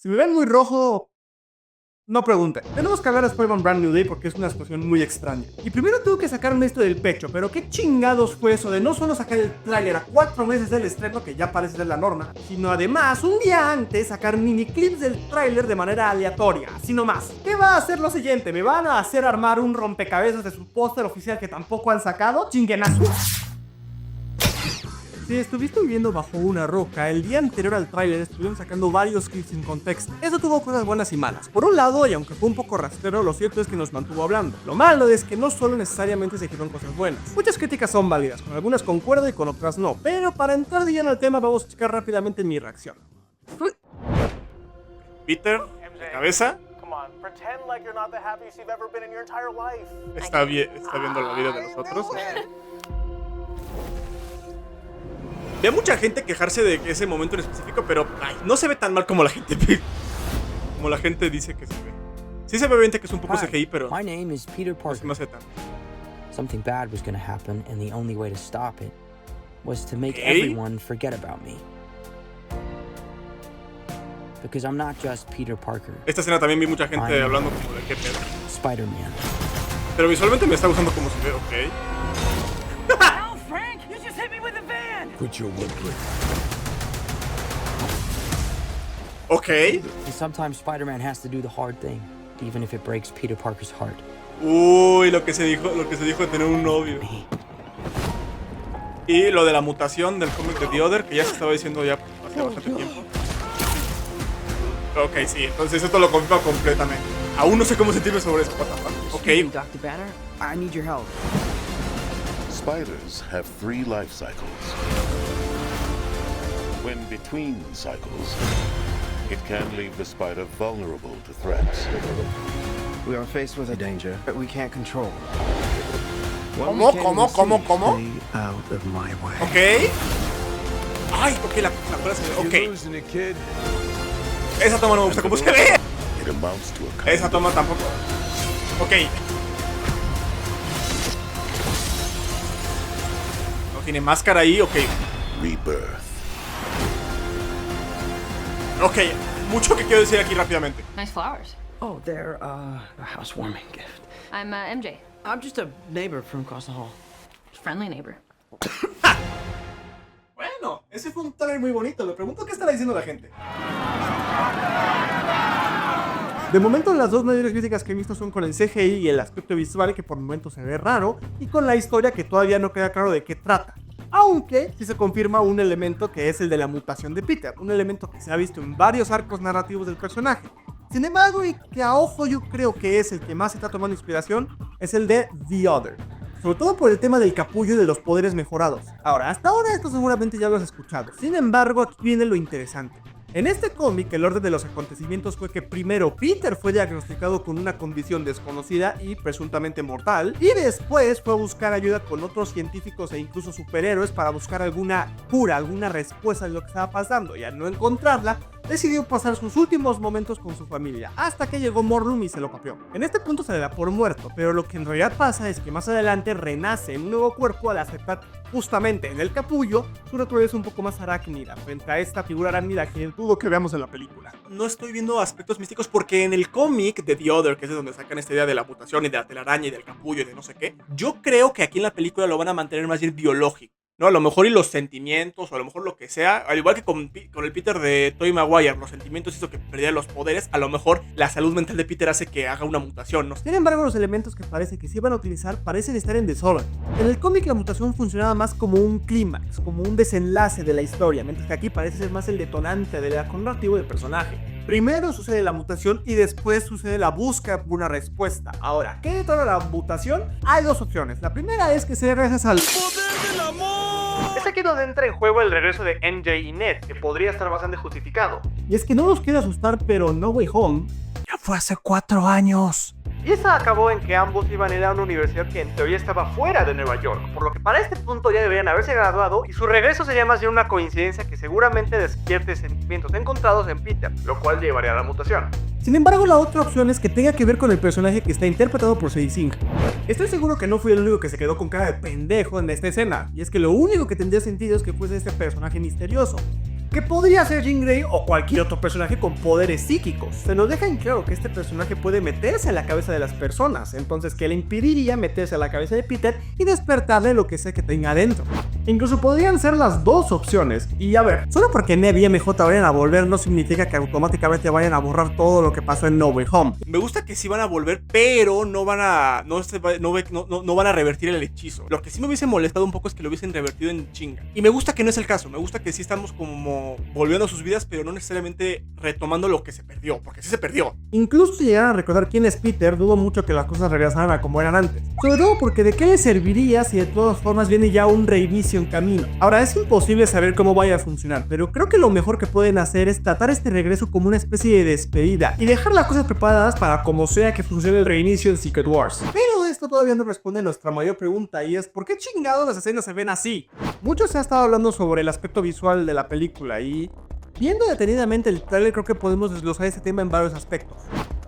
Si me ven muy rojo, no pregunten. Tenemos que hablar de Spider-Man Brand New Day porque es una situación muy extraña. Y primero tengo que sacarme esto del pecho, pero qué chingados fue eso de no solo sacar el tráiler a 4 meses del estreno, que ya parece ser la norma, sino además un día antes sacar mini clips del tráiler de manera aleatoria, así nomás. ¿Qué va a hacer lo siguiente? ¿Me van a hacer armar un rompecabezas de su póster oficial que tampoco han sacado? ¡Chinguenazo! Si estuviste viviendo bajo una roca, el día anterior al tráiler estuvieron sacando varios clips sin contexto. Eso tuvo cosas buenas y malas. Por un lado, y aunque fue un poco rastrero, lo cierto es que nos mantuvo hablando. Lo malo es que no solo necesariamente se dijeron cosas buenas. Muchas críticas son válidas, con algunas concuerdo y con otras no. Pero para entrar bien al tema, vamos a checar rápidamente mi reacción. Peter, de cabeza, está viendo la vida de nosotros. Ve a mucha gente quejarse de ese momento en específico, pero no se ve tan mal como la gente dice que se ve. Sí se ve evidente que es un poco CGI, pero My name is Peter no se Parker. me hace tanto. Something bad was going to happen, and the only way to stop it was to make Okay. everyone forget about me. Because I'm not just Peter Parker, Esta escena también vi mucha gente hablando como de qué pedo. Spider-Man. Pero visualmente me está gustando cómo se ve, ok. Ow, Frank! You just hit me with a van! Quit your whimpering. Ok. And sometimes Spider-Man has to do the hard thing, even if it breaks Peter Parker's heart. Uy, lo que se dijo de tener un novio. Y lo de la mutación del cómic de The Other, que ya se estaba diciendo ya hace bastante tiempo. Ok, sí, entonces esto lo confirma completamente. Aún no sé cómo sentirme sobre eso, what the fuck. Ok, Dr. Banner, I need your help. Spiders have 3 life cycles. When between cycles, it can leave the spider vulnerable to threats. We are faced with a danger that we can't control. ¿Cómo? Stay out of my way. ok. Ay, ok, la frase. Ok, losing it, kid. esa toma no me gusta cómo se ve. It amounts to a Esa toma tampoco. Ok. No tiene máscara ahí, ok. rebirth. Ok, mucho que quiero decir aquí rápidamente. Nice flowers. Oh, they're a housewarming gift. I'm MJ. I'm just a neighbor from across the hall. Friendly neighbor. Bueno, ese fue un trailer muy bonito. Me pregunto qué estará diciendo la gente. De momento las dos mayores críticas que he visto son con el CGI y el aspecto visual, que por momentos se ve raro, y con la historia, que todavía no queda claro de qué trata. Aunque sí se confirma un elemento, que es el de la mutación de Peter, un elemento que se ha visto en varios arcos narrativos del personaje. Sin embargo, y que a ojo yo creo que es el que más se está tomando inspiración, es el de The Other. Sobre todo por el tema del capullo y de los poderes mejorados. Ahora, hasta ahora esto seguramente ya lo has escuchado. Sin embargo, aquí viene lo interesante. En este cómic, el orden de los acontecimientos fue que primero Peter fue diagnosticado con una condición desconocida y presuntamente mortal, y después fue a buscar ayuda con otros científicos e incluso superhéroes para buscar alguna cura, alguna respuesta de lo que estaba pasando, y al no encontrarla, decidió pasar sus últimos momentos con su familia, hasta que llegó Morlun y se lo capió. En este punto se le da por muerto, pero lo que en realidad pasa es que más adelante renace en un nuevo cuerpo al aceptar justamente en el capullo su naturaleza un poco más arácnida frente a esta figura arácnida que dudo que veamos en la película. No estoy viendo aspectos místicos porque en el cómic de The Other, que es de donde sacan esta idea de la mutación y de la telaraña y del capullo y de no sé qué, yo creo que aquí en la película lo van a mantener más bien biológico. No, a lo mejor y los sentimientos, o a lo mejor lo que sea, al igual que con el Peter de Tobey Maguire, los sentimientos hizo que perdiera los poderes, a lo mejor la salud mental de Peter hace que haga una mutación, ¿no? Sin embargo, los elementos que parece que sí van a utilizar parecen estar en desorden. En el cómic la mutación funcionaba más como un clímax, como un desenlace de la historia, mientras que aquí parece ser más el detonante del arco narrativo del personaje. Primero sucede la mutación y después sucede la búsqueda por una respuesta. Ahora, ¿qué detona la mutación? Hay dos opciones. La primera es que se regresa al poder del amor. Es aquí donde entra en juego el regreso de MJ y Ned, que podría estar bastante justificado. Y es que no nos quiere asustar, pero No Way Home ya fue hace 4 años. Y esa acabó en que ambos iban a ir a una universidad que en teoría estaba fuera de Nueva York, por lo que para este punto ya deberían haberse graduado, y su regreso sería más bien una coincidencia que seguramente despierte sentimientos encontrados en Peter, lo cual llevaría a la mutación. Sin embargo, la otra opción es que tenga que ver con el personaje que está interpretado por Sadie Sink. Estoy seguro que no fui el único que se quedó con cara de pendejo en esta escena, y es que lo único que tendría sentido es que fuese este personaje misterioso. que podría ser Jean Grey o cualquier otro personaje con poderes psíquicos. Se nos deja en claro que este personaje puede meterse en la cabeza de las personas, entonces que le impediría meterse a la cabeza de Peter y despertarle lo que sea que tenga adentro. Incluso podrían ser las dos opciones, y a ver, solo porque Neve y MJ vayan a volver no significa que automáticamente vayan a borrar todo lo que pasó en No Way Home. Me gusta que sí van a volver, pero no van a no van a revertir el hechizo. Lo que sí me hubiese molestado un poco es que lo hubiesen revertido en chinga. Y me gusta que no es el caso, me gusta que sí estamos como volviendo a sus vidas, pero no necesariamente retomando lo que se perdió, porque sí se perdió. Incluso si llegaran a recordar quién es Peter, dudo mucho que las cosas regresaran a como eran antes. Sobre todo porque de qué le serviría si de todas formas viene ya un reinicio en camino. Ahora, es imposible saber cómo vaya a funcionar, pero creo que lo mejor que pueden hacer es tratar este regreso como una especie de despedida y dejar las cosas preparadas para como sea que funcione el reinicio en Secret Wars. Pero esto todavía no responde a nuestra mayor pregunta, y es ¿por qué chingados las escenas se ven así? Mucho se ha estado hablando sobre el aspecto visual de la película y viendo detenidamente el trailer creo que podemos desglosar este tema en varios aspectos.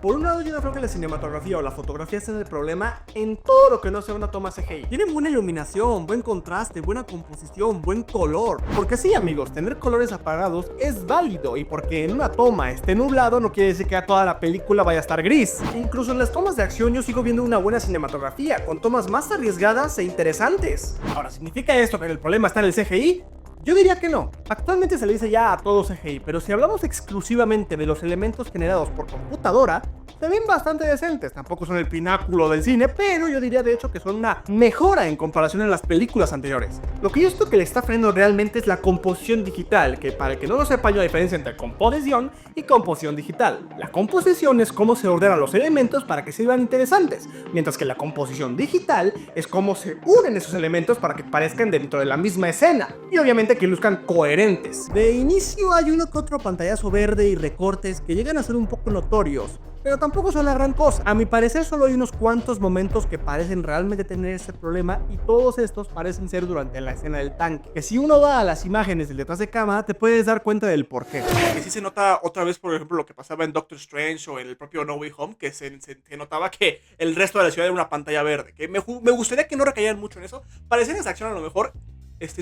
Por un lado, yo no creo que la cinematografía o la fotografía sea el problema en todo lo que no sea una toma CGI. Tienen buena iluminación, buen contraste, buena composición, buen color. Porque sí, amigos, tener colores apagados es válido, y porque en una toma esté nublado no quiere decir que toda la película vaya a estar gris. Incluso en las tomas de acción yo sigo viendo una buena cinematografía, con tomas más arriesgadas e interesantes. Ahora, ¿significa esto que el problema está en el CGI? Yo diría que no. Actualmente se le dice ya a todo CGI, pero si hablamos exclusivamente de los elementos generados por computadora, se ven bastante decentes. Tampoco son el pináculo del cine, pero yo diría de hecho que son una mejora en comparación a las películas anteriores. Lo que yo siento que le está frenando realmente es la composición digital, que para el que no lo sepa yo la diferencia entre composición y composición digital. La composición es cómo se ordenan los elementos para que se vean interesantes, mientras que la composición digital es cómo se unen esos elementos para que parezcan dentro de la misma escena, y obviamente que luzcan coherentes. De inicio hay uno que otro pantallazo verde y recortes que llegan a ser un poco notorios, pero tampoco son la gran cosa. A mi parecer solo hay unos cuantos momentos que parecen realmente tener ese problema, y todos estos parecen ser durante la escena del tanque, que si uno va a las imágenes del detrás de cámara te puedes dar cuenta del porqué. Que sí se nota otra vez, por ejemplo, lo que pasaba en Doctor Strange o en el propio No Way Home, que se notaba que el resto de la ciudad era una pantalla verde, que me gustaría que no recayeran mucho en eso. Para escenas de acción a lo mejor,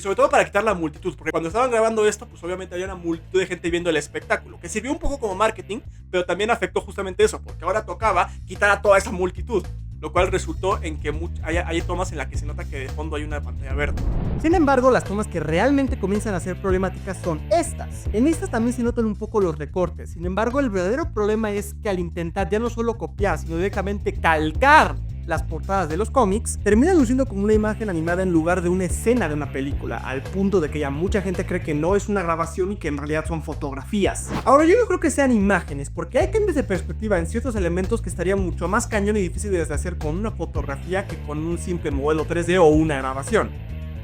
sobre todo para quitar la multitud, porque cuando estaban grabando esto, pues obviamente había una multitud de gente viendo el espectáculo, que sirvió un poco como marketing, pero también afectó justamente eso, porque ahora tocaba quitar a toda esa multitud, lo cual resultó en que hay tomas en las que se nota que de fondo hay una pantalla verde. Sin embargo, las tomas que realmente comienzan a ser problemáticas son estas. En estas también se notan un poco los recortes. Sin embargo, el verdadero problema es que al intentar ya no solo copiar, sino directamente calcar las portadas de los cómics, terminan luciendo como una imagen animada en lugar de una escena de una película, al punto de que ya mucha gente cree que no es una grabación y que en realidad son fotografías. Ahora, yo no creo que sean imágenes, porque hay cambios de perspectiva en ciertos elementos que estarían mucho más cañón y difíciles de hacer con una fotografía que con un simple modelo 3D o una grabación.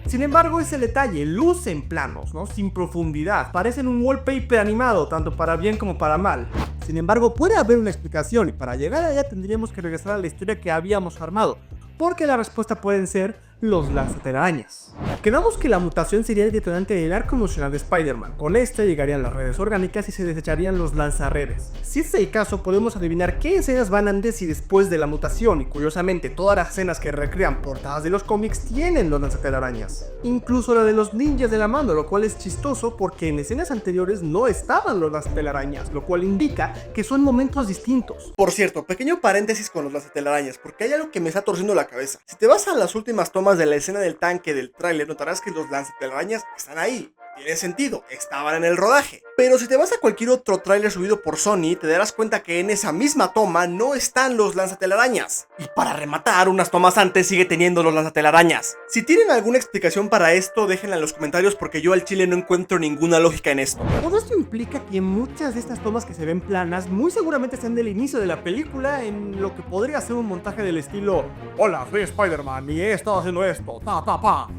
Sin embargo, ese detalle, lucen planos, ¿no? Sin profundidad, parecen un wallpaper animado, tanto para bien como para mal. Sin embargo, puede haber una explicación, y para llegar allá tendríamos que regresar a la historia que habíamos armado, porque la respuesta pueden ser los lanzatelarañas. Quedamos que la mutación sería el detonante del arco emocional de Spider-Man. Con este llegarían las redes orgánicas y se desecharían los lanzarredes. Si es el caso, podemos adivinar qué escenas van antes y después de la mutación, y curiosamente todas las escenas que recrean portadas de los cómics tienen los lanzatelarañas. Incluso la de los ninjas de la mano, lo cual es chistoso porque en escenas anteriores no estaban los lanzatelarañas, lo cual indica que son momentos distintos. Por cierto, pequeño paréntesis con los lanzatelarañas, porque hay algo que me está torciendo la cabeza. Si te vas a las últimas tomas de la escena del tanque del tráiler, notarás que los lanzatelarañas están ahí. Tiene sentido, estaban en el rodaje. Pero si te vas a cualquier otro tráiler subido por Sony, te darás cuenta que en esa misma toma no están los lanzatelarañas. Y para rematar, unas tomas antes sigue teniendo los lanzatelarañas. Si tienen alguna explicación para esto, déjenla en los comentarios, porque yo al chile no encuentro ninguna lógica en esto. Todo esto implica que muchas de estas tomas que se ven planas muy seguramente están del inicio de la película, en lo que podría ser un montaje del estilo: hola, soy Spider-Man y he estado haciendo esto,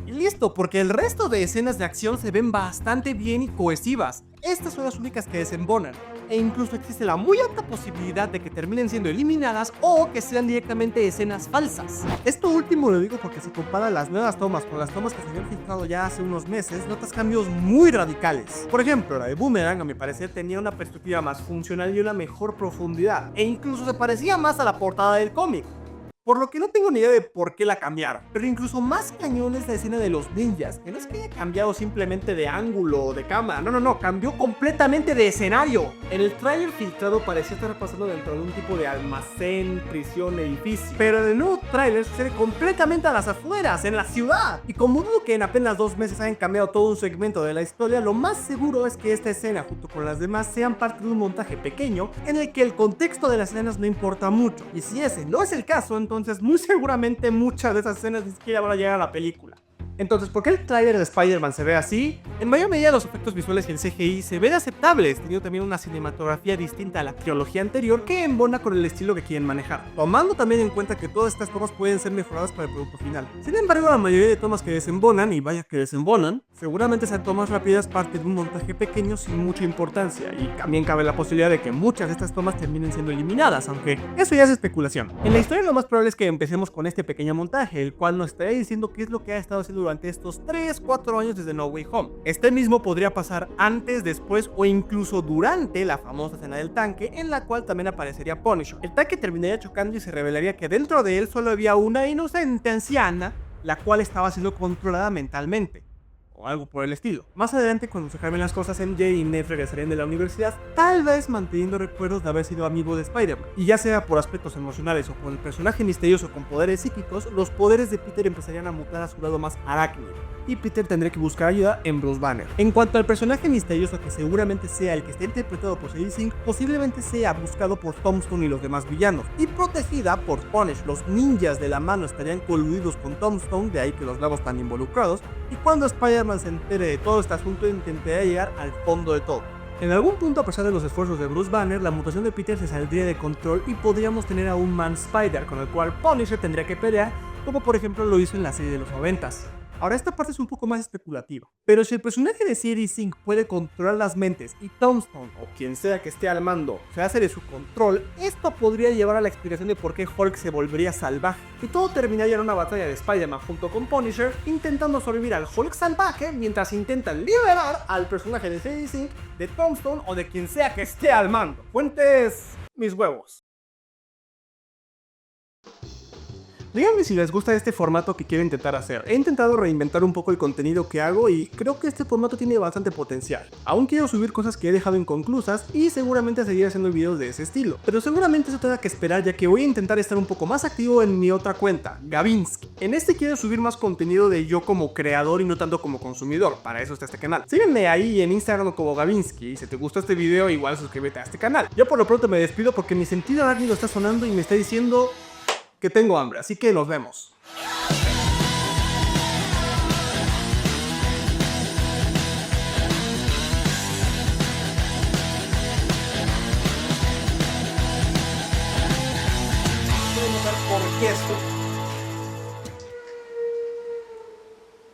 y listo, porque el resto de escenas de acción se ven bastante bien y cohesivas. Estas son las únicas que desembonan, e incluso existe la muy alta posibilidad de que terminen siendo eliminadas o que sean directamente escenas falsas. Esto último lo digo porque si compara las nuevas tomas con las tomas que se habían filtrado ya hace unos meses, notas cambios muy radicales. Por ejemplo, la de Boomerang a mi parecer tenía una perspectiva más funcional y una mejor profundidad, e incluso se parecía más a la portada del cómic. por lo que no tengo ni idea de por qué la cambiaron. Pero incluso más cañón es la escena de los ninjas, que no es que haya cambiado simplemente de ángulo o de cámara, no, cambió completamente de escenario. En el tráiler filtrado parecía estar pasando dentro de un tipo de almacén, prisión, edificio, pero en el nuevo tráiler sucede completamente a las afueras, en la ciudad. Y como dudo que en apenas 2 meses hayan cambiado todo un segmento de la historia, lo más seguro es que esta escena junto con las demás sean parte de un montaje pequeño en el que el contexto de las escenas no importa mucho. Y si ese no es el caso, entonces muy seguramente muchas de esas escenas ni siquiera van a llegar a la película. Entonces, ¿por qué el tráiler de Spider-Man se ve así? En mayor medida los efectos visuales y el CGI se ven aceptables, teniendo también una cinematografía distinta a la trilogía anterior que embona con el estilo que quieren manejar, tomando también en cuenta que todas estas tomas pueden ser mejoradas para el producto final. Sin embargo, la mayoría de tomas que desembonan, y vaya que desembonan, seguramente sean tomas rápidas parte de un montaje pequeño sin mucha importancia, y también cabe la posibilidad de que muchas de estas tomas terminen siendo eliminadas, aunque eso ya es especulación. En la historia lo más probable es que empecemos con este pequeño montaje, el cual nos estará diciendo qué es lo que ha estado haciendo durante estos 3-4 años desde No Way Home. Este mismo podría pasar antes, después o incluso durante la famosa escena del tanque, en la cual también aparecería Punisher. El tanque terminaría chocando y se revelaría que dentro de él solo había una inocente anciana, la cual estaba siendo controlada mentalmente, o algo por el estilo. Más adelante, cuando se acaben las cosas, MJ y Ned regresarían de la universidad, tal vez manteniendo recuerdos de haber sido amigo de Spider-Man. Y ya sea por aspectos emocionales o por el personaje misterioso con poderes psíquicos, los poderes de Peter empezarían a mutar a su lado más arácnido, y Peter tendría que buscar ayuda en Bruce Banner. En cuanto al personaje misterioso, que seguramente sea el que esté interpretado por Sadie Sink, posiblemente sea buscado por Tombstone y los demás villanos, y protegida por Punisher. Los ninjas de la mano estarían coludidos con Tombstone, de ahí que los labos están involucrados, y cuando Spider-Man se entere de todo este asunto, intentaría llegar al fondo de todo. En algún punto, a pesar de los esfuerzos de Bruce Banner, la mutación de Peter se saldría de control y podríamos tener a un Man Spider, con el cual Punisher tendría que pelear, como por ejemplo lo hizo en la serie de los 90s. Ahora, esta parte es un poco más especulativa, pero si el personaje de Sadie Sink puede controlar las mentes y Tombstone, o quien sea que esté al mando, se hace de su control, esto podría llevar a la explicación de por qué Hulk se volvería salvaje, y todo terminaría en una batalla de Spider-Man junto con Punisher, intentando sobrevivir al Hulk salvaje mientras intentan liberar al personaje de Sadie Sink, de Tombstone o de quien sea que esté al mando. Fuentes, mis huevos. Díganme si les gusta este formato que quiero intentar hacer. He intentado reinventar un poco el contenido que hago y creo que este formato tiene bastante potencial. Aún quiero subir cosas que he dejado inconclusas y seguramente seguir haciendo videos de ese estilo. Pero seguramente eso tenga que esperar, ya que voy a intentar estar un poco más activo en mi otra cuenta, Gavinsky. En este quiero subir más contenido de yo como creador y no tanto como consumidor. Para eso está este canal. Sígueme ahí en Instagram como Gavinsky y si te gustó este video igual suscríbete a este canal. Yo por lo pronto me despido porque mi sentido arácnido está sonando y me está diciendo que tengo hambre, así que nos vemos. Voy a notar por qué esto